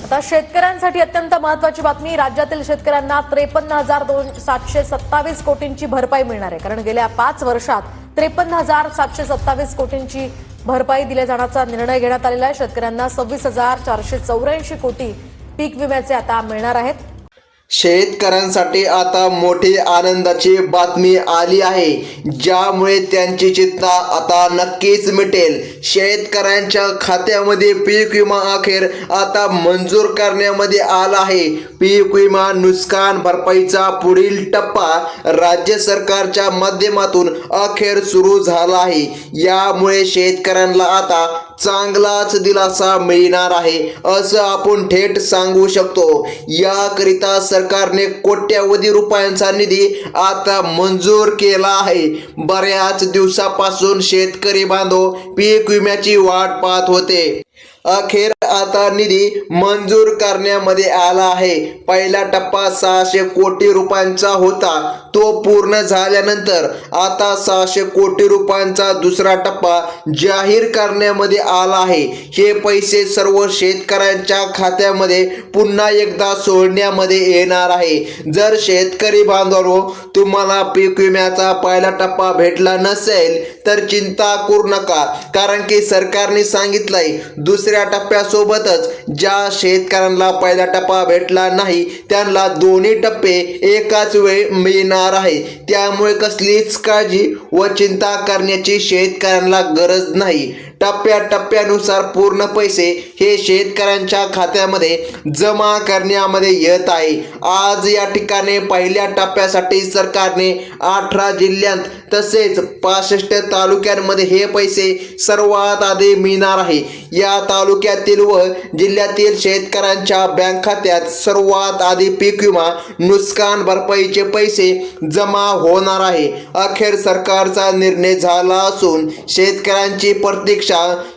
आता शेतकऱ्यांसाठी अत्यंत महत्त्वाची बातमी। राज्यातील शेतकऱ्यांना 53,727 कोटींची भरपाई मिळणार आहे। कारण गेल्या 5 वर्षात 53,727 कोटींची भरपाई दिल्या जाण्याचा निर्णय घेण्यात आलेला आहे। शेतकऱ्यांना 26,484 कोटी पीक विम्याचे आता मिळणार आहेत। शेतकऱ्यांसाठी आता मोठी आनंदाची बातमी आली आहे, ज्यामुळे त्यांची चिंता आता नक्कीच मिटेल। शेतकऱ्यांच्या खात्यामध्ये पीक विमा अखेर आता मंजूर करण्यामध्ये आला आहे। पीक विमा नुकसान भरपाईचा पुढील टप्पा राज्य सरकारच्या माध्यमातून अखेर सुरू झाला आहे। यामुळे शेतकऱ्यांना आता चांगलाच दिलासा मिळणार आहे असं आपण थेट सांगू शकतो। याकरिता सरकारने कोट्यवधी रुपयांचा निधी आता मंजूर केला आहे। बऱ्याच दिवसापासून शेतकरी बांधव पीक विम्याची वाट पाहत होते। अखेर आता निधी मंजूर करण्यामध्ये आला आहे। पहिला टप्पा 600 कोटी रुपयांचा होता, तो पूर्ण झाल्यानंतर आता 600 कोटी रुपयांचा दुसरा टप्पा जाहीर करण्यामध्ये आला आहे। हे पैसे सर्व शेतकऱ्यांच्या खात्यामध्ये पुन्हा एकदा सोडण्यामध्ये येणार आहे। जर शेतकरी बांधवांनो, तुम्हाला पीक विम्याचा पहिला टप्पा भेटला नसेल तर चिंता करू नका, कारण की सरकारने सांगितलंय दुसऱ्या टप्प्यासोबतच ज्या शेतकऱ्यांना पहिला टप्पा भेटला नाही त्यांना दोन्ही टप्पे एकाच वेळी मिळणार आहे। त्यामुळे कसलीच काळजी व चिंता करण्याची शेतकऱ्यांना गरज नाही। टप्प्याटप्प्यानुसार पूर्ण पैसे हे शेतकऱ्यांच्या खात्यामध्ये जमा करण्यामध्ये येत आहे। आज या ठिकाणी पहिल्या टप्प्यासाठी सरकारने 18 जिल्ह्यांत तसेच 65 तालुक्यांमध्ये हे पैसे सर्वात आधी मिळणार आहे। या तालुक्यातील व जिल्ह्यातील शेतकऱ्यांच्या बँक खात्यात सर्वात आधी पीक विमा नुकसान भरपाईचे पैसे जमा होणार आहे। अखेर सरकारचा निर्णय झाला असून शेतकऱ्यांची प्रतीक्षा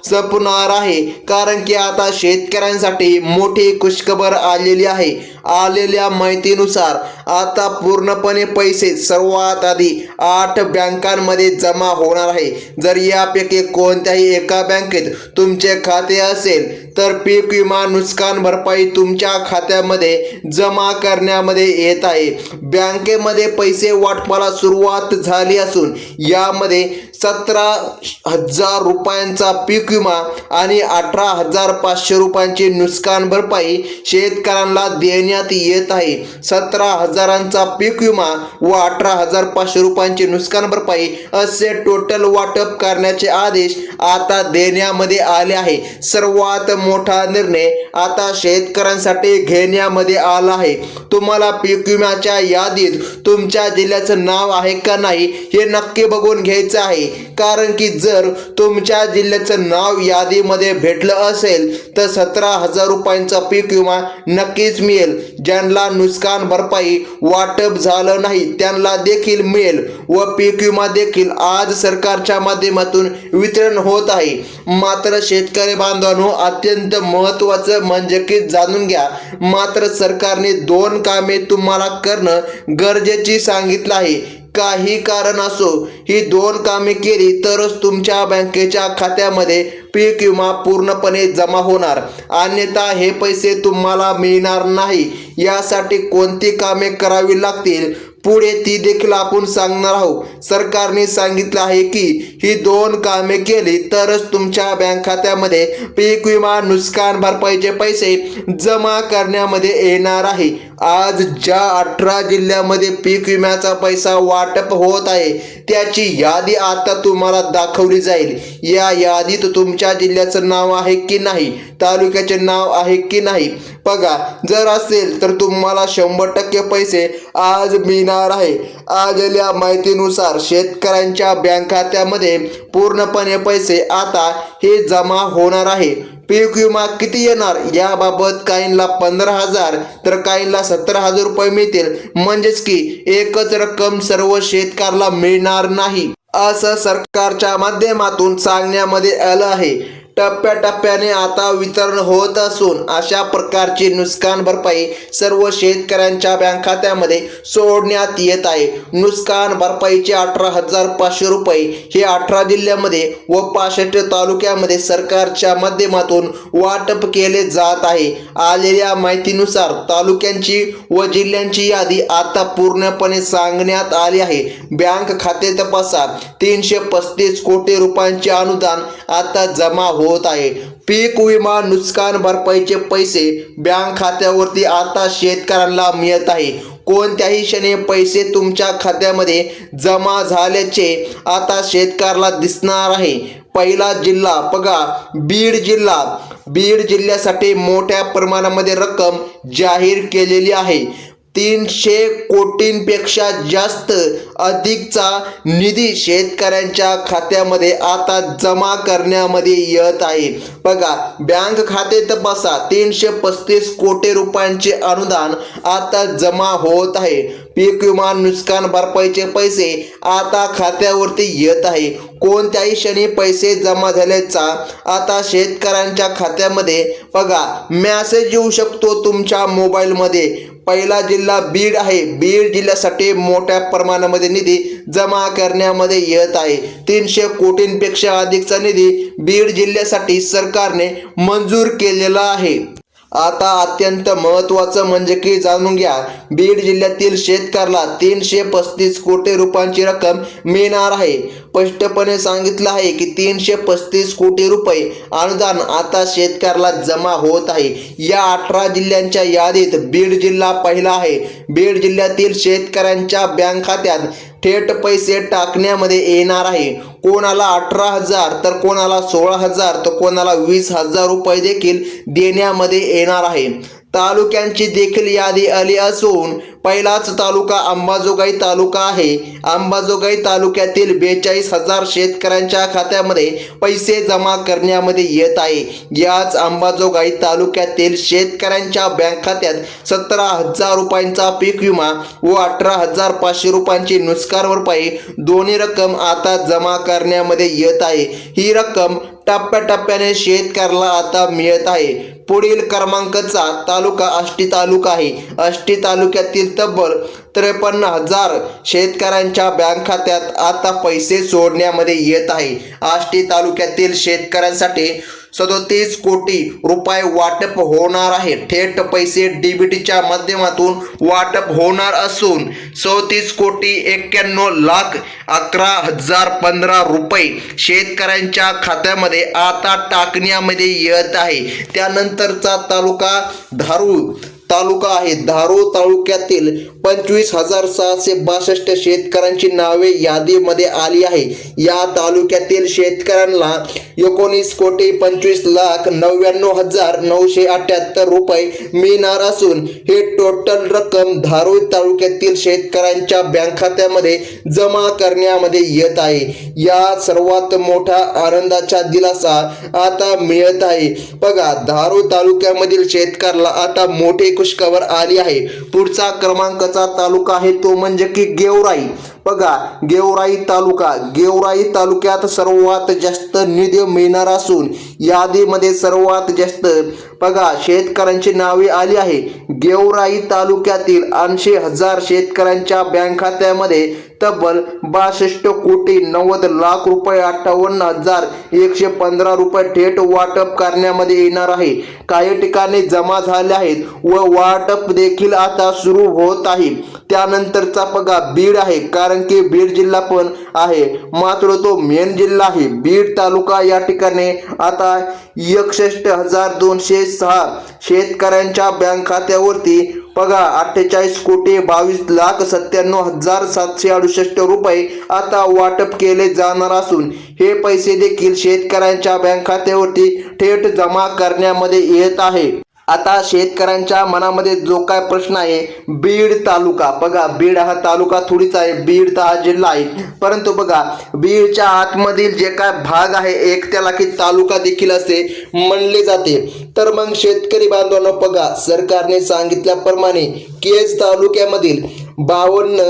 संपणार आहे, कारण की आता शेतकऱ्यांसाठी मोठी खुशखबर आलेली आहे। आलेल्या माहितीनुसार आता पूर्णपणे पैसे सर्वात आधी 8 बँकांमध्ये जमा होणार आहे। जर यापैकी कोणत्याही एका बँकेत तुमचे खाते असेल तर पीक विमा नुकसान भरपाई तुमच्या खात्यामध्ये जमा करण्यामध्ये येत आहे। बँकेमध्ये पैसे वाटपाला सुरुवात झाली असून यामध्ये 17,000 रुपयांचा पीक विमा आणि 18,500 रुपयांची नुकसान भरपाई शेतकऱ्यांना देण्यात येत आहे। 17,000चा पीक विमा व 18,500 रुपयांची नुकसान भरपाई असे टोटल वाटप करण्याचे आदेश आता देण्यामध्ये आले आहे। सर्वात मोठा निर्णय आता शेतकऱ्यांसाठी घेण्यामध्ये आला आहे। तुम्हाला पीक विम्याच्या यादीत तुमच्या जिल्ह्याचं नाव आहे का नाही हे नक्की बघून घ्यायचं आहे, कारण की जर तुमच्या जिल्ह्याचं नाव यादीमध्ये भेटलं असेल तर 17,000 रुपयांचा पीक विमा नक्कीच मिळेल। ज्यांना नुकसान भरपाई वाटप झालं नाही त्यांना देखील मिळेल व पीक विमा देखील आज सरकारच्या माध्यमातून वितरण होत आहे। मात्र शेतकरी बांधवांनो, अत्यंत महत्त्वाचं म्हणजे की जाणून घ्या, मात्र सरकारने 2 कामे तुम्हाला करणं गरजेची सांगितलं आहे। काही कारण असो, ही 2 कामे केली तरच तुमच्या बँकेच्या खात्यामध्ये पीक विमा पूर्णपणे जमा होणार, अन्यथा हे पैसे तुम्हाला मिळणार नाही। यासाठी कोणती कामे करावी लागतील पुढे ती देखील आपण सांगणार आहोत। सरकारने सांगितलं आहे की ही 2 कामे केली तरच तुमच्या बँक खात्यामध्ये पीक विमा नुकसान भरपाईचे पैसे जमा करण्यामध्ये येणार आहे। आज ज्या 18 जिल्ह्यामध्ये पीक विम्याचा पैसा वाटप होत आहे त्याची यादी आता तुम्हाला दाखवली जाईल। या यादीत तुमच्या जिल्ह्याचं नाव आहे की नाही, तालुक्याचे नाव आहे की नाही बघा। जर असेल तर तुम्हाला 100% पैसे आज मिळणार आहे। आलेल्या माहितीनुसार शेतकऱ्यांच्या बँक खात्यामध्ये पूर्णपणे पैसे आता हे जमा होणार आहे। पीक विमा किती येणार याबाबत काहींना 15,000 तर काहींना 17,000 रुपये मिळतील, म्हणजेच की एकच रक्कम सर्व शेतकऱ्याला मिळणार नाही असं सरकारच्या माध्यमातून सांगण्यामध्ये आलं आहे। टप्प्याटप्प्याने आता वितरण होत असून अशा प्रकारची नुकसान भरपाई सर्व शेतकऱ्यांच्या बँक खात्यामध्ये सोडण्यात येत आहे. नुकसान भरपाईचे 18,500 रुपये हे 18 जिल्ह्यामध्ये व 65 तालुक्यामध्ये सरकारच्या माध्यमातून वाटप केले जात आहे. आलेल्या माहितीनुसार तालुक्यांची व जिल्ह्यांची यादी आता पूर्णपणे सांगण्यात आली आहे. बँक खाते तपासा 335 कोटी रुपयांचे अनुदान आता जमा होत आहे. पीक विमा नुकसान भरपाईचे पैसे बँक खात्यावरती आता शेतकऱ्यांना मिळत आहे. कोणत्याही क्षणी पैसे तुमच्या खात्यामध्ये जमा झाल्याचे आता शेतकऱ्याला दिसणार आहे. पहिला जिल्हा बघा बीड जिल्ह्यासाठी मोठ्या प्रमाणामध्ये रक्कम जाहीर केलेली आहे. 300 कोटींपेक्षा जास्त अधिकचा निधी शेतकऱ्यांच्या खात्यामध्ये आता जमा करण्यामध्ये येत आहे. बघा बँक खाते तपासा 335 कोटी रुपयांचे अनुदान आता जमा होत आहे. पीक विमा नुकसान भरपाईचे पैसे आता खात्यावरती येत आहे. कोणत्याही क्षणी पैसे जमा झाल्याचा आता शेतकऱ्यांच्या खात्यामध्ये बघा मेसेज येऊ शकतो तुमच्या मोबाईलमध्ये. पहिला जिल्हा बीड आहे. बीड जिल्ह्यासाठी मोठ्या प्रमाणामध्ये निधी जमा करण्यामध्ये येत आहे. 300 कोटींपेक्षा अधिकचा निधी बीड जिल्ह्यासाठी सरकारने मंजूर केलेला आहे. आता अत्यंत महत्त्वाचं म्हणजे की जाणून घ्या बीड जिल्ह्यातील शेतकऱ्याला 335 कोटी रुपयांची रक्कम मिळणार आहे. स्पष्टपणे सांगितलं आहे की 335 कोटी रुपये अनुदान आता शेतकऱ्याला जमा होत आहे. या 18 जिल्ह्यांच्या यादीत बीड जिल्हा पहिला आहे. बीड जिल्ह्यातील शेतकऱ्यांच्या बँक खात्यात थेट पैसे टाकण्यामध्ये येणार आहे. कोणाला 18,000 तर कोणाला 16,000 तर कोणाला 20,000 रुपये देखील देण्यामध्ये येणार आहे. तालुक्यांची देखील यादी आली असून पहिलाच तालुका अंबाजोगाई तालुका आहे. अंबाजोगाई तालुक्यातील 42,000 शेतकऱ्यांच्या खात्यामध्ये पैसे जमा करण्यामध्ये येत आहे. याच अंबाजोगाई तालुक्यातील शेतकऱ्यांच्या बँक खात्यात 17,000 रुपयांचा पीक विमा व 18,500 रुपयांची नुकसान भरपाई दोन्ही रक्कम आता जमा करण्यामध्ये येत आहे. ही रक्कम टप्प्याटप्प्याने शेतकऱ्याला आता मिळत आहे. पुढील क्रमांकाचा तालुका आष्टी तालुका आहे. आष्टी तालुक्यातील तब्बल 53,000 शेतकऱ्यांच्या बँक खात्यात आता पैसे सोडण्यामध्ये येत आहे. आष्टी तालुक्यातील शेतकऱ्यांसाठी 37 कोटी रुपये वाटप होणार आहे. थेट पैसे डीबीटीच्या माध्यमातून वाटप होणार असून 34 कोटी 91 लाख 11,015 रुपये शेतकऱ्यांच्या खात्यामध्ये आता टाकण्यामध्ये येत आहे. त्यानंतरचा तालुका धारूर तालुका आहे. धारूर तालुक्यातील 25,662 शेतकऱ्यांची नावे यादीमध्ये आली आहे. या तालुक्यातील शेतकऱ्यांना 19 कोटी 25 लाख 99,978 रुपये मिळणार असून हे टोटल रक्कम धारूर तालुक्यातील शेतकऱ्यांच्या बँक खात्यामध्ये जमा करण्यामध्ये येत आहे. या सर्वात मोठा आनंदाचा दिलासा आता मिळत आहे. बघा धारूर तालुक्यामधील शेतकऱ्याला आता मोठी खुशखबर आली आहे. पुढचा क्रमांकाचा तालुका आहे तो म्हणजे की गेवराई. बघा गेवराई तालुक्यात सर्वात जास्त निधी मिळणार असून यादीमध्ये सर्वात जास्त बघा शेतकऱ्यांची नावे आली आहे. गेवराई तालुक्यातील 80,000 शेतकऱ्यांच्या बँक खात्यामध्ये तब्बल 62 कोटी 90 लाख रुपये 58,115 रुपये थेट वाटप करण्यामध्ये येणार आहे. काही ठिकाणी जमा झाले आहेत व वाटप देखील आता सुरू होत आहे. त्यानंतरचा बघा बीड आहे, कारण की बीड जिल्हा पण आहे मात्र तो मेन जिल्हा आहे. बीड तालुका या ठिकाणी आता 61,206 शेतकऱ्यांच्या बँक खात्यावरती बघा 48 कोटी 22 लाख 97,768 रुपये आता वाटप केले जाणार असून हे पैसे देखील शेतकऱ्यांच्या बँक खात्यावरती थेट जमा करण्यामध्ये येत आहे. आता शेतकऱ्यांच्या मनामध्ये जो काय प्रश्न आहे बीड तालुका, बघा बीड हा तालुका थोडीच आहे, बीड तर हा जिल्हा आहे, परंतु बघा बीडच्या आतमधील जे काय भाग आहे एक त्याला की तालुका देखील असे म्हणले जाते. तर मग शेतकरी बांधवांनो बघा सरकारने सांगितल्याप्रमाणे केज तालुक्यामधील 52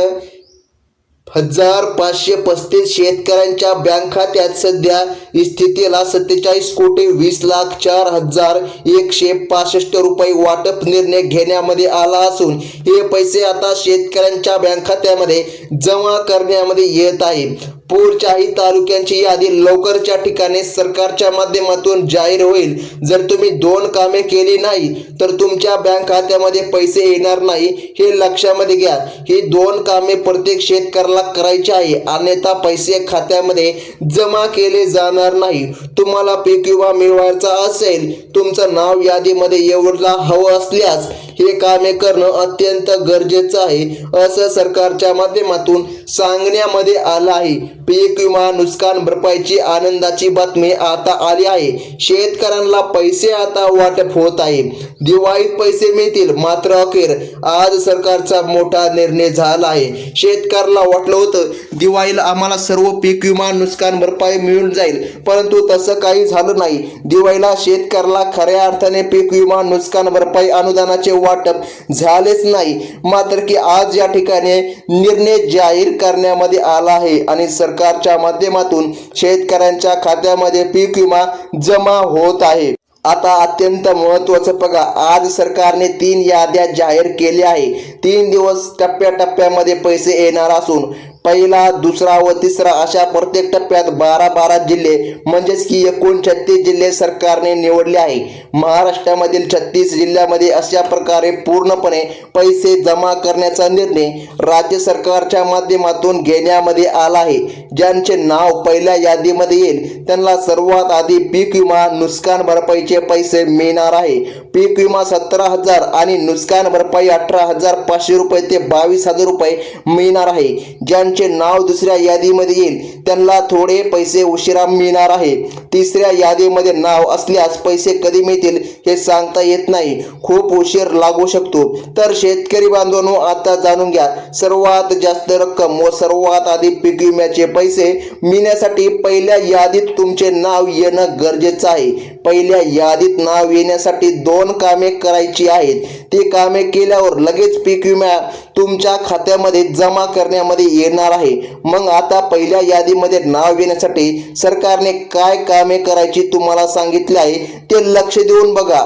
1,535 शेतकऱ्यांच्या बँक खात्यात सध्या स्थितीला 47,04,165 रुपये वाटप निर्णय घेण्यामध्ये आला असून हे पैसे आता शेतकऱ्यांच्या बँक खात्यामध्ये जमा करण्यामध्ये येत आहे. पुढच्याही तालुक्यांची यादी लवकरच्या ठिकाणी सरकारच्या माध्यमातून जाहीर होईल. जर तुम्ही 2 कामे केली नाही तर तुमच्या बँक खात्यामध्ये पैसे येणार नाही, हे लक्षामध्ये घ्या. ही 2 कामे प्रत्येक शेतकऱ्याला करायची आहे, अन्यथा पैसे खात्यामध्ये जमा केले जाणार नाही. तुम्हाला पीक विमा मिळवायचा असेल, तुमचं नाव यादीमध्ये यायला हवं असल्यास हे कामे करणं अत्यंत गरजेचं आहे, असं सरकारच्या माध्यमातून सांगण्यामध्ये आलं आहे. पीक विमा नुकसान भरपाईची आनंदाची बातमी आता आली आहे. शेतकऱ्यांना पैसे आता वाटप होत आहे. दिवाळीत पैसे मिळतील, मात्र अखेर आज सरकारचा मोठा निर्णय झाला आहे. शेतकऱ्याला वाटलं होतं दिवाळीला आम्हाला सर्व पीक विमा नुकसान भरपाई मिळून जाईल, परंतु तसं काही झालं नाही. दिवाळीला शेतकऱ्याला खऱ्या अर्थाने पीक विमा नुकसान भरपाई अनुदानाचे वाटप झालेच नाही. मात्र की आज या ठिकाणी निर्णय जाहीर करण्यामध्ये आला आहे आणि सरकारच्या माध्यमातून शेतकऱ्यांच्या खात्यामध्ये पीक विमा जमा होत आहे. आता अत्यंत महत्त्वाचं बघा, आज सरकारने 3 याद्या जाहीर केल्या आहे. 3 दिवस टप्प्याटप्प्यामध्ये पैसे येणार असून पहिला, दुसरा व तिसरा अशा प्रत्येक टप्प्यात 12 जिल्हे म्हणजेच की एकूण 36 जिल्हे सरकारने निवडले आहे. महाराष्ट्रामधील 36 जिल्ह्यामध्ये अशा प्रकारे पूर्णपणे पैसे जमा करण्याचा निर्णय राज्य सरकारच्या माध्यमातून घेण्यामध्ये आला आहे. ज्यांचे नाव पहिल्या यादीमध्ये येईल त्यांना सर्वात आधी पीक विमा नुकसान भरपाईचे पैसे मिळणार आहे. पीक विमा 17,000 आणि नुकसान भरपाई 18,500 रुपये ते 22,000 रुपये मिळणार आहे. ज्यांचे नाव दुसऱ्या यादीमध्ये येईल त्यांना थोडे पैसे उशिरा मिळणार आहे. तिसऱ्या यादीमध्ये नाव असल्यास पैसे कधी मिळतील हे सांगता येत नाही, खूप उशीर लागू शकतो. तर शेतकरी बांधवांनो, आता जाणून घ्या, सर्वात जास्त रक्कम व सर्वात आधी पीक विम्याचे पैसे मिळण्यासाठी पहिल्या यादीत तुमचे नाव येणं गरजेचं आहे. पहिल्या यादीत नाव येण्यासाठी 2 कामे करायची आहेत. ती कामे केल्यावर लगेच पीक विमा तुमच्या खात्यामध्ये जमा करण्यामध्ये येणार आहे. मग आता पहिल्या यादीमध्ये नाव येण्यासाठी सरकारने काय कामे करायची तुम्हाला सांगितले आहे ते लक्ष देऊन बघा.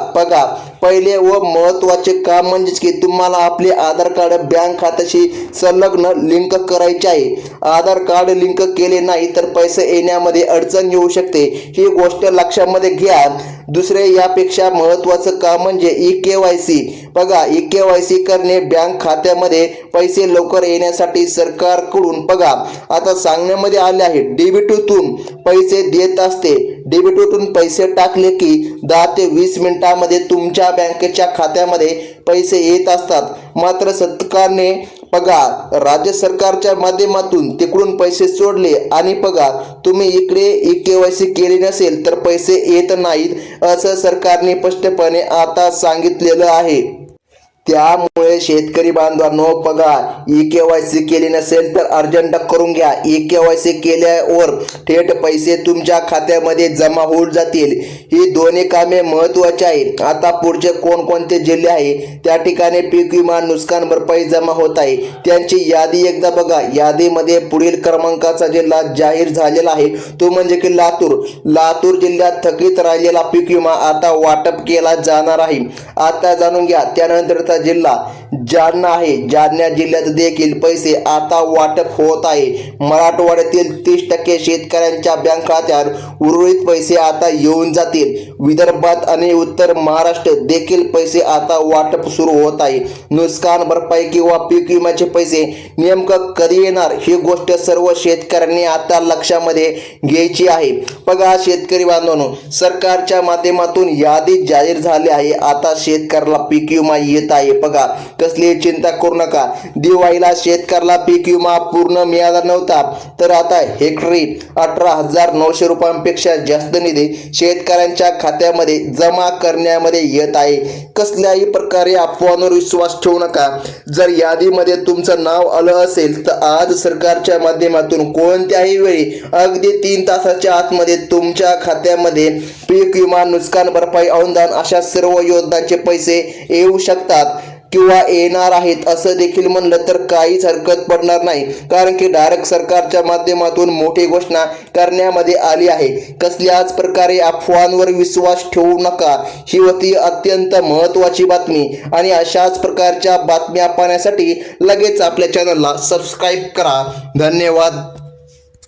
पहिले व महत्त्वाचे काम म्हणजेच की तुम्हाला आपले आधार कार्ड बँक खात्याशी संलग्न लिंक करायचे आहे. आधार कार्ड लिंक केले नाही तर पैसे येण्यामध्ये अडचण येऊ शकते, ही गोष्ट लक्षामध्ये घ्या. दुसरे यापेक्षा महत्त्वाचं काम म्हणजे EKYC. बघा, EKYC करणे बँक खात्यामध्ये पैसे लवकर येण्यासाठी सरकारकडून आता सांगण्यामध्ये आले आहे. डीबीटीतून पैसे देत असते. डीबीटीतून पैसे टाकले की 10 ते 20 मिनिटांमध्ये तुमच्या बँकेच्या खात्यामध्ये पैसे येत असतात. मात्र सरकारने राज्य सरकारच्या माध्यमातून तिकडून पैसे सोडले आणि तुम्ही इकडे EKYC केले नसेल तर पैसे येत नाहीत, असं सरकारने स्पष्टपणे आता सांगितलेलं आहे. त्यामुळे शेतकरी बांधवांनो, EKYC केली नसेल तर अर्जंट करून घ्या. EKYC केल्यावर थेट पैसे तुमच्या खात्यामध्ये जमा होऊन जातील. ही दोन्ही कामे महत्त्वाची आहेत. आता पुढचे कोणकोणते जिल्हे आहे त्या ठिकाणी पीक विमा नुकसान भरपाई जमा होत आहे त्यांची यादी एकदा बघा. यादीमध्ये पुढील क्रमांकाचा जिल्हा जाहीर झालेला आहे, तो म्हणजे की लातूर जिल्ह्यात थकीत राहिलेला पीक विमा आता वाटप केला जाणार आहे. आता जाणून घ्या. त्यानंतर जिल्हा जालना आहे. जालना जिल्ह्यात देखील पैसे आता वाटप होत आहे. मराठवाड्यातील 30% शेतकऱ्यांच्या बँक खात्यात उर्वरित पैसे आता येऊन जातील. विदर्भात आणि उत्तर महाराष्ट्र देखील पैसे आता वाटप सुरू होत आहे. नुकसान भरपाई किंवा पीक विम्याचे पैसे नेमकं कधी येणार ही गोष्ट सर्व शेतकऱ्यांनी आता लक्षामध्ये घ्यायची आहे. शेतकरी बांधवांनो, सरकारच्या माध्यमातून यादी जाहीर झाली आहे. आता शेतकऱ्याला पीक विमा येत आहे. कसली चिंता करू नका. दिवाळीला शेतकऱ्याला पीक विमा पूर्ण मिळाला नव्हता, तर आता हेक्टरी 18,900 रुपयांपेक्षा जास्त निधी शेतकऱ्यांच्या खात्यामध्ये जमा करण्यामध्ये येत आहे. कसल्याही प्रकारे अफवांवर विश्वास ठेवू नका. जर यादीमध्ये तुमचं नाव आलं असेल तर आज सरकारच्या माध्यमातून कोणत्याही वेळी अगदी 3 तासाच्या आतमध्ये तुमच्या खात्यामध्ये पीक विमा नुकसान भरपाई अनुदान अशा सर्व योजनांचे पैसे येऊ शकतात. किंवा येणार आहेत असं देखील म्हणलं तर काहीच हरकत पडणार नाही, कारण की डायरेक्ट सरकारच्या माध्यमातून मोठी घोषणा करण्यामध्ये आली आहे. कसल्याच प्रकारे अफवांवर विश्वास ठेवू नका, ही होती अत्यंत महत्त्वाची बातमी. आणि अशाच प्रकारच्या बातम्या पाहण्यासाठी लगेच आपल्या चॅनलला सबस्क्राईब करा. धन्यवाद.